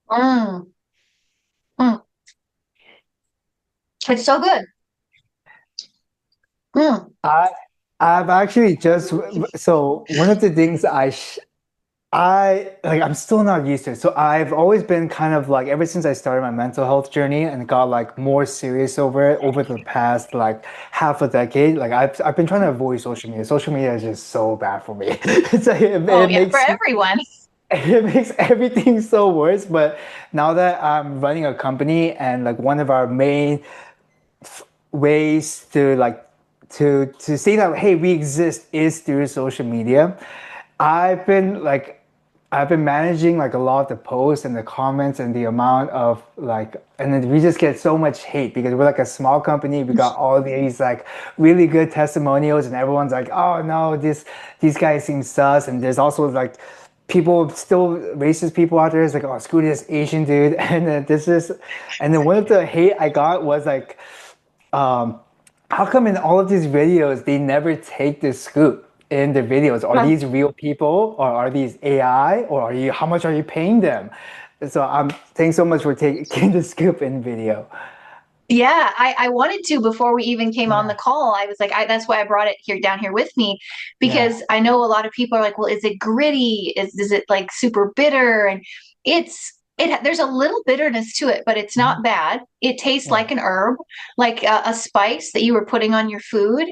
Mm, mm. It's so good. Mm. I I've actually just so one of the things I like I'm still not used to it. So I've always been kind of like ever since I started my mental health journey and got like more serious over it over the past like half a decade. Like I've been trying to avoid social media. Social media is just so bad for me. It's like Oh it yeah, for makes everyone. it makes everything so worse. But now that I'm running a company and like one of our main ways to like to say that hey we exist is through social media. I've been like I've been managing like a lot of the posts and the comments and the amount of like, and then we just get so much hate because we're like a small company. We got all these like really good testimonials, and everyone's like, "Oh no, these guys seem sus." And there's also like people still racist people out there. It's like, "Oh, screw this Asian dude," and then and then one of the hate I got was like, um, how come in all of these videos they never take the scoop in the videos? Are Huh. these real people or are these AI or are you how much are you paying them? So thanks so much for taking the scoop in video. Yeah, I wanted to before we even came on the Yeah, call. I was like, that's why I brought it here down here with me, yeah, because I know a lot of people are like, well, is it gritty? Is it like super bitter? And there's a little bitterness to it, but it's mhm, not bad. It tastes yeah, like an herb, like a spice that you were putting on your food,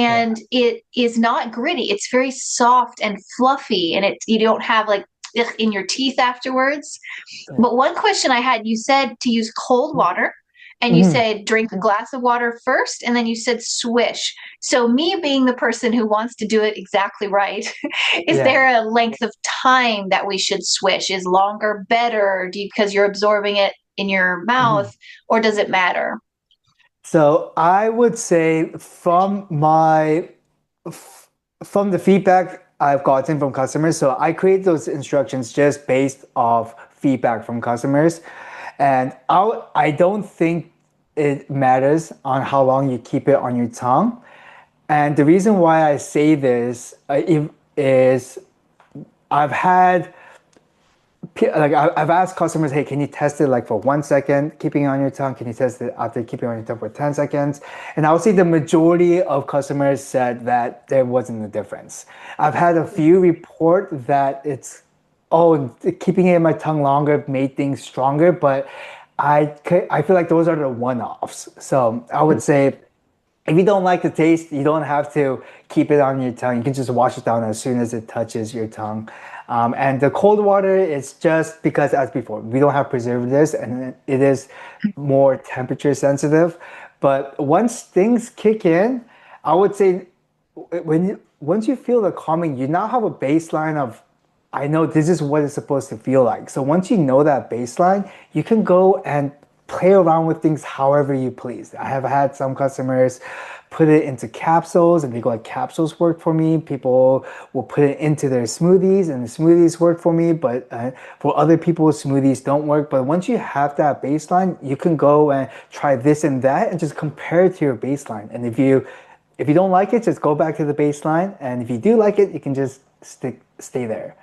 yeah, and it is not gritty. It's very soft and fluffy, and you don't have like ugh, in your teeth afterwards. yeah. But one question I had, you said to use cold water and you Mhm. said drink a glass of water first, and then you said swish. So, me being the person who wants to do it exactly right, is Yeah. there a length of time that we should swish? Is longer better? Because you're absorbing it in your mouth, Mhm. or does it matter? So I would say f- from the feedback I've gotten from customers, so I create those instructions just based off feedback from customers. And I don't think it matters on how long you keep it on your tongue. And the reason why I say this is I've had like I've asked customers, hey, can you test it like for 1 second, keeping it on your tongue? Can you test it after keeping it on your tongue for 10 seconds? And I would say the majority of customers said that there wasn't a difference. I've had a few report that oh, keeping it in my tongue longer made things stronger, but I feel like those are the one-offs. So I would say if you don't like the taste, you don't have to keep it on your tongue. You can just wash it down as soon as it touches your tongue. And the cold water is just because, as before, we don't have preservatives and it is more temperature sensitive. But once things kick in, I would say once you feel the calming, you now have a baseline of I know this is what it's supposed to feel like. So once you know that baseline, you can go and play around with things however you please. I have had some customers put it into capsules and they go like capsules work for me. People will put it into their smoothies and the smoothies work for me, but for other people, smoothies don't work. But once you have that baseline, you can go and try this and that and just compare it to your baseline. And if you don't like it, just go back to the baseline. And if you do like it, you can just stay there.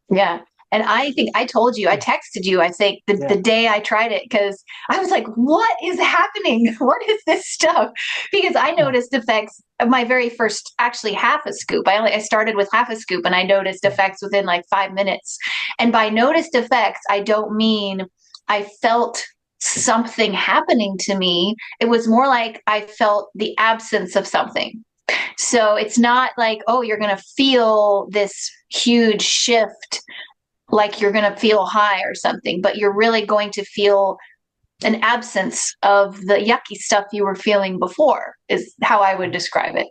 Yeah. And I think I told you, I texted you, I think the Yeah. day I tried it, because I was like, what is happening? What is this stuff? Because I Yeah. noticed effects of my very first, actually half a scoop. I started with half a scoop and I noticed Yeah. effects within like 5 minutes. And by noticed effects, I don't mean I felt something happening to me. It was more like I felt the absence of something. So it's not like, oh, you're going to feel this huge shift like you're going to feel high or something, but you're really going to feel an absence of the yucky stuff you were feeling before, is how I would describe it.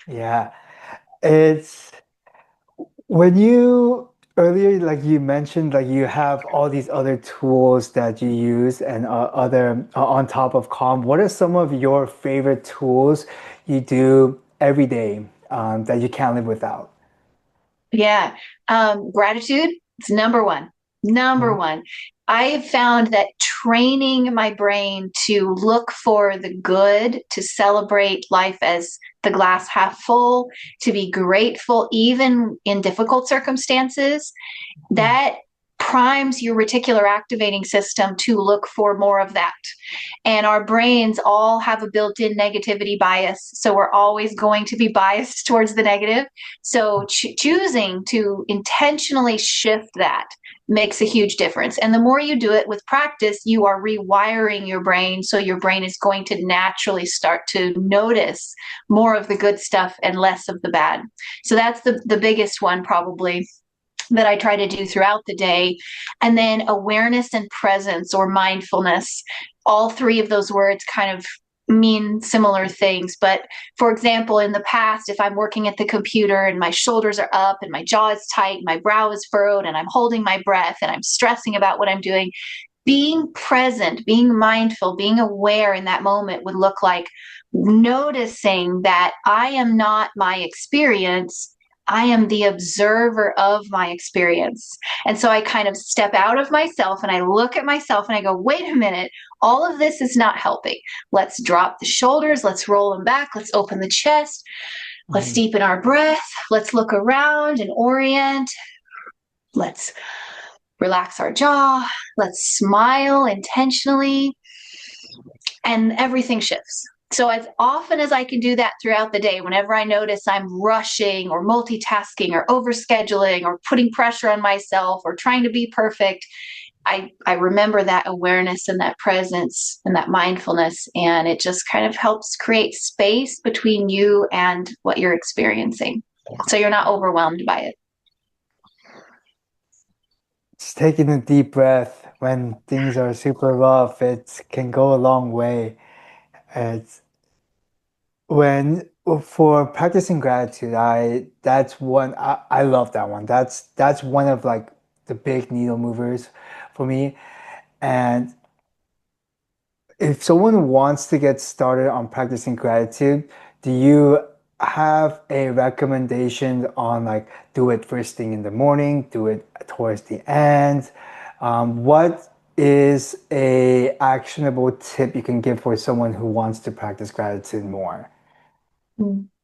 Yeah. It's when you earlier, like you mentioned, like you have all these other tools that you use and other on top of Calm. What are some of your favorite tools you do every day that you can't live without? Yeah. Gratitude is number one. Number Mhm. one. I have found that training my brain to look for the good, to celebrate life as the glass half full, to be grateful even in difficult circumstances, that primes your reticular activating system to look for more of that. And our brains all have a built in negativity bias. So we're always going to be biased towards the negative. So choosing to intentionally shift that makes a huge difference. And the more you do it with practice, you are rewiring your brain. So your brain is going to naturally start to notice more of the good stuff and less of the bad. So that's the biggest one, probably, that I try to do throughout the day. And then awareness and presence or mindfulness, all three of those words kind of mean similar things. But for example, in the past, if I'm working at the computer and my shoulders are up and my jaw is tight, my brow is furrowed, and I'm holding my breath and I'm stressing about what I'm doing, being present, being mindful, being aware in that moment would look like noticing that I am not my experience. I am the observer of my experience. And so I kind of step out of myself and I look at myself and I go, wait a minute, all of this is not helping. Let's drop the shoulders, let's roll them back, let's open the chest, let's Mhm. deepen our breath, let's look around and orient, let's relax our jaw, let's smile intentionally, and everything shifts. So, as often as I can do that throughout the day, whenever I notice I'm rushing or multitasking or overscheduling or putting pressure on myself or trying to be perfect, I remember that awareness and that presence and that mindfulness. And it just kind of helps create space between you and what you're experiencing. So you're not overwhelmed by it. Just taking a deep breath when things are super rough, it can go a long way. It's when for practicing gratitude, I that's one I love that one. That's one of like the big needle movers for me. And if someone wants to get started on practicing gratitude, do you have a recommendation on like do it first thing in the morning, do it towards the end? What is a actionable tip you can give for someone who wants to practice gratitude more?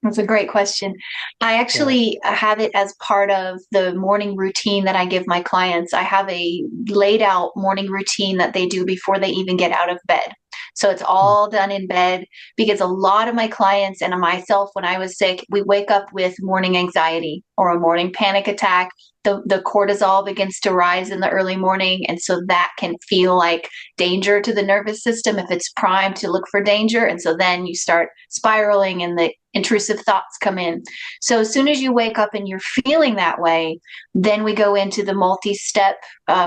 That's a great question. I Yeah. actually have it as part of the morning routine that I give my clients. I have a laid out morning routine that they do before they even get out of bed. So it's all done in bed because a lot of my clients and myself, when I was sick, we wake up with morning anxiety or a morning panic attack. The cortisol begins to rise in the early morning. And so that can feel like danger to the nervous system if it's primed to look for danger. And so then you start spiraling and the intrusive thoughts come in. So as soon as you wake up and you're feeling that way, then we go into the multi-step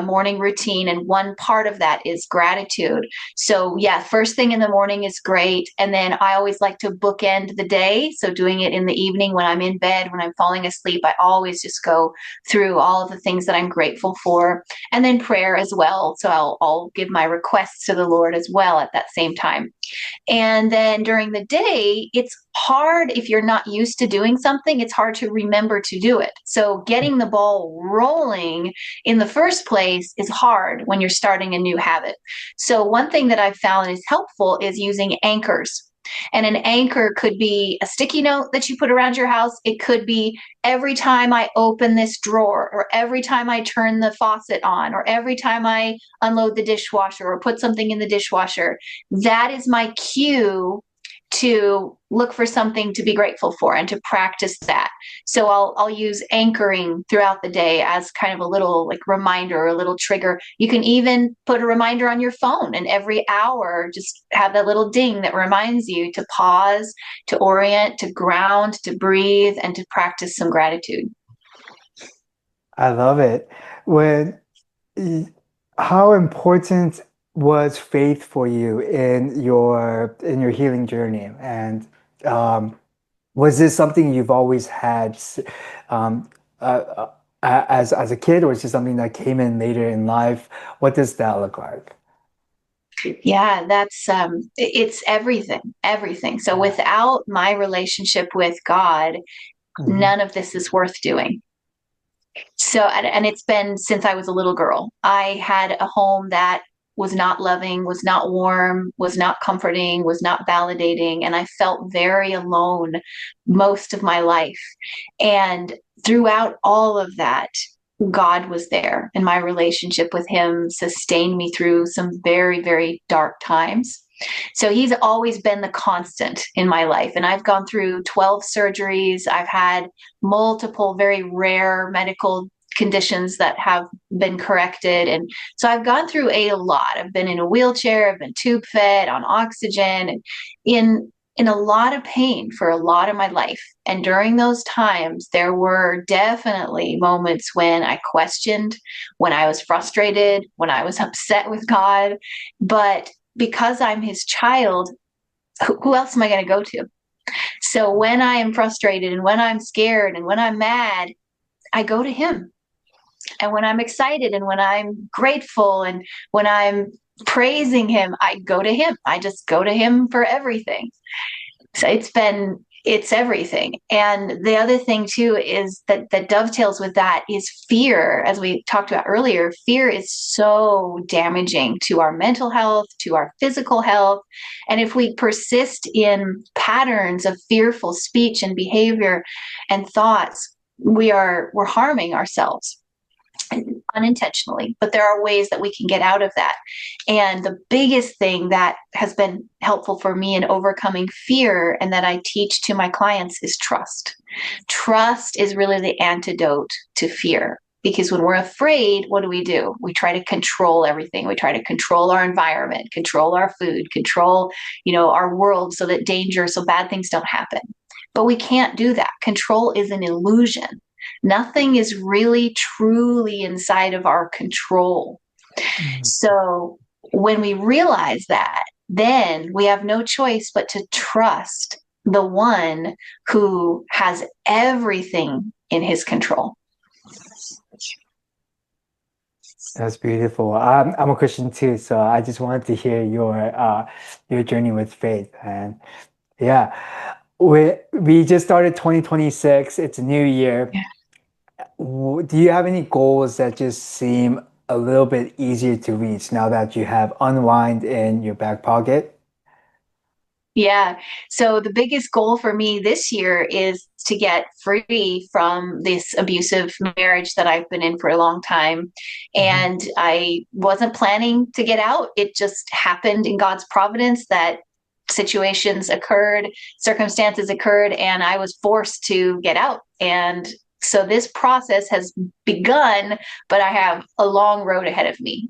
morning routine, and one part of that is gratitude. So yeah, first thing in the morning is great, and then I always like to bookend the day. So doing it in the evening when I'm in bed, when I'm falling asleep, I always just go through all of the things that I'm grateful for, and then prayer as well. So I'll give my requests to the Lord as well at that same time. And then during the day, it's hard if you're not used to doing something, it's hard to remember to do it. So getting the ball rolling in the first place is hard when you're starting a new habit. So one thing that I've found is helpful is using anchors. And an anchor could be a sticky note that you put around your house. It could be every time I open this drawer, or every time I turn the faucet on, or every time I unload the dishwasher or put something in the dishwasher. That is my cue to look for something to be grateful for and to practice that. So I'll use anchoring throughout the day as kind of a little like reminder or a little trigger. You can even put a reminder on your phone, and every hour just have that little ding that reminds you to pause, to orient, to ground, to breathe, and to practice some gratitude. I love it. When y- how important was faith for you in your healing journey? And um, was this something you've always had um, as a kid, or is this something that came in later in life? What does that look like? Yeah, that's it's everything, everything. So Yeah. without my relationship with God, Hmm. none of this is worth doing. So, and it's been since I was a little girl. I had a home that was not loving, was not warm, was not comforting, was not validating. And I felt very alone most of my life. And throughout all of that, God was there, and my relationship with Him sustained me through some very, very dark times. So he's always been the constant in my life. And I've gone through 12 surgeries. I've had multiple very rare medical conditions that have been corrected. And so I've gone through a lot. I've been in a wheelchair, I've been tube fed on oxygen, and in a lot of pain for a lot of my life. And during those times, there were definitely moments when I questioned, when I was frustrated, when I was upset with God. But because I'm his child, who else am I going to go to? So when I am frustrated and when I'm scared and when I'm mad, I go to him. And when I'm excited and when I'm grateful and when I'm praising him, I go to him. I just go to him for everything. So it's everything. And the other thing too is that dovetails with that is fear. As we talked about earlier, fear is so damaging to our mental health, to our physical health. And if we persist in patterns of fearful speech and behavior and thoughts, we're harming ourselves unintentionally, but there are ways that we can get out of that. And the biggest thing that has been helpful for me in overcoming fear and that I teach to my clients is trust. Trust is really the antidote to fear. Because when we're afraid, what do? We try to control everything. We try to control our environment, control our food, control, our world so bad things don't happen. But we can't do that. Control is an illusion. Nothing is really truly inside of our control. Mm. So when we realize that, then we have no choice but to trust the one who has everything in his control. That's beautiful. I'm a Christian too, so I just wanted to hear your journey with faith. And yeah, we just started 2026. It's a new year. Do you have any goals that just seem a little bit easier to reach now that you have unwind in your back pocket? Yeah. So the biggest goal for me this year is to get free from this abusive marriage that I've been in for a long time. Mhm. And I wasn't planning to get out. It just happened in God's providence that situations occurred, circumstances occurred, and I was forced to get out. And so this process has begun, but I have a long road ahead of me.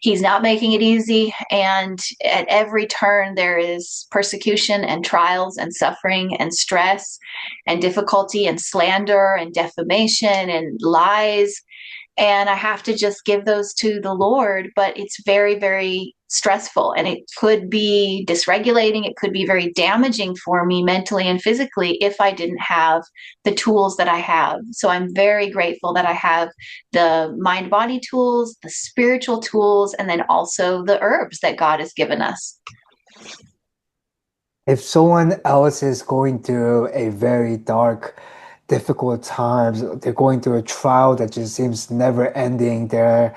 He's not making it easy. And at every turn, there is persecution and trials and suffering and stress and difficulty and slander and defamation and lies. And I have to just give those to the Lord, but it's very, very stressful and it could be dysregulating. It could be very damaging for me mentally and physically if I didn't have the tools that I have. So I'm very grateful that I have the mind body tools, the spiritual tools, and then also the herbs that God has given us. If someone else is going through a very dark, difficult times, they're going through a trial that just seems never ending, they're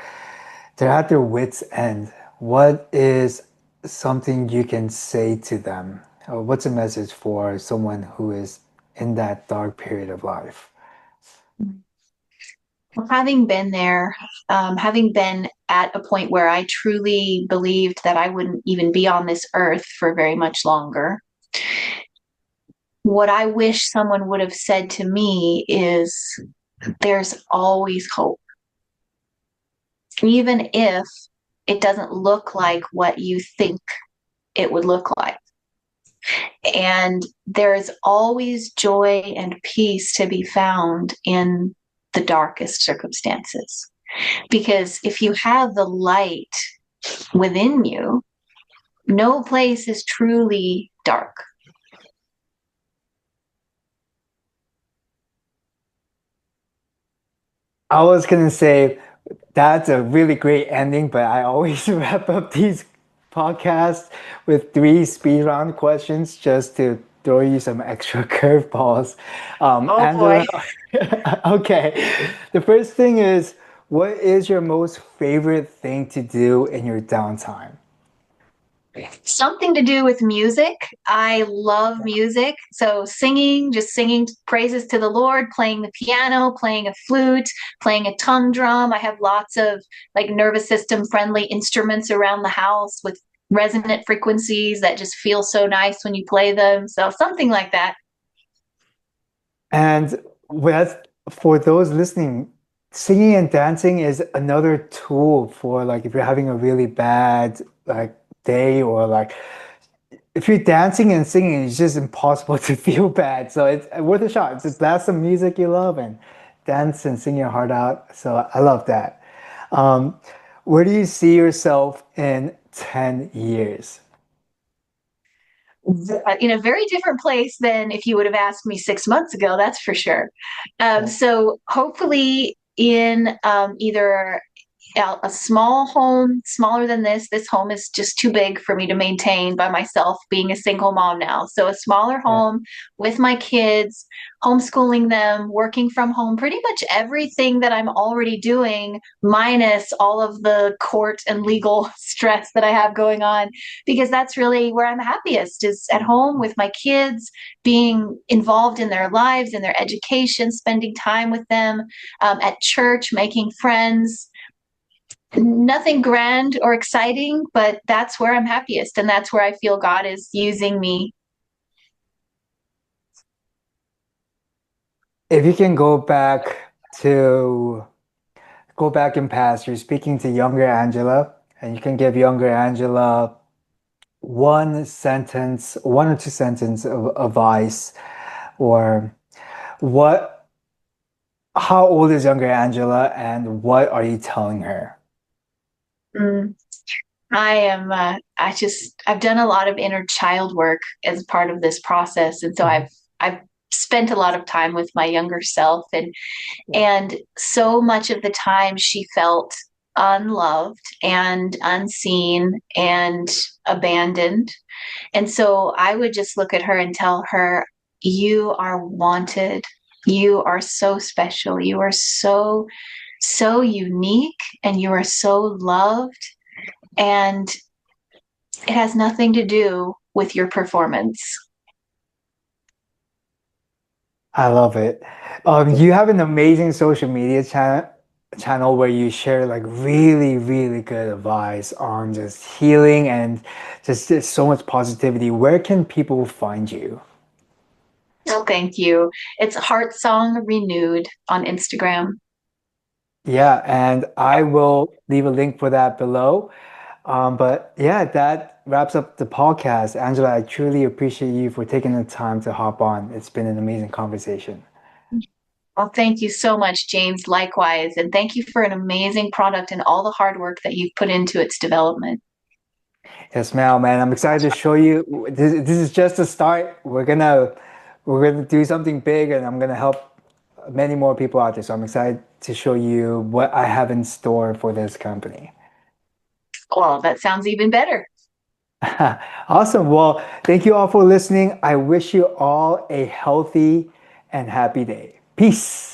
at their wits' end. What is something you can say to them? Or what's a message for someone who is in that dark period of life? Well, having been there, having been at a point where I truly believed that I wouldn't even be on this earth for very much longer, what I wish someone would have said to me is there's always hope, even if it doesn't look like what you think it would look like. And there's always joy and peace to be found in the darkest circumstances. Because if you have the light within you, no place is truly dark. I was gonna say that's a really great ending, but I always wrap up these podcasts with three speed round questions just to throw you some extra curveballs. Oh boy. Angela, okay. The first thing is, what is your most favorite thing to do in your downtime? Something to do with music. I love music. So singing, just singing praises to the Lord, playing the piano, playing a flute, playing a tongue drum. I have lots of like nervous system friendly instruments around the house with resonant frequencies that just feel so nice when you play them. So something like that. And with for those listening, singing and dancing is another tool for like if you're having a really bad like day or like if you're dancing and singing, it's just impossible to feel bad. So it's worth a shot. Just blast some music you love and dance and sing your heart out. So I love that. Um, where do you see yourself in 10 years? in a very different place than if you would have asked me 6 months ago, that's for sure. Yeah. So hopefully in either a small home, smaller than this. This home is just too big for me to maintain by myself, being a single mom now. So, a smaller Yeah. home with my kids, homeschooling them, working from home, pretty much everything that I'm already doing, minus all of the court and legal stress that I have going on, because that's really where I'm happiest is at home with my kids, being involved in their lives, in their education, spending time with them, at church, making friends, nothing grand or exciting, but that's where I'm happiest. And that's where I feel God is using me. If you can to go back in past, you're speaking to younger Angela, and you can give younger Angela one sentence, one or two sentences of advice, or what, how old is younger Angela, and what are you telling her? Mm. I've done a lot of inner child work as part of this process. And so Mhm. I've spent a lot of time with my younger self, and so much of the time she felt unloved and unseen and abandoned. And so I would just look at her and tell her, you are wanted. You are so special. You are so, so unique, and you are so loved. And it has nothing to do with your performance. I love it. You have an amazing social media channel where you share like really, really good advice on just healing and just so much positivity. Where can people find you? Oh, thank you. It's Heart Song Renewed on Instagram. Yeah, and I will leave a link for that below. But yeah, that wraps up the podcast. Angela, I truly appreciate you for taking the time to hop on. It's been an amazing conversation. Well, thank you so much, James. Likewise. And thank you for an amazing product and all the hard work that you've put into its development. Yes, ma'am, man. I'm excited to show you. This is just a start. We're gonna do something big, and I'm gonna help many more people out there. So I'm excited to show you what I have in store for this company. Well, that sounds even better. Awesome. Well, thank you all for listening. I wish you all a healthy and happy day. Peace.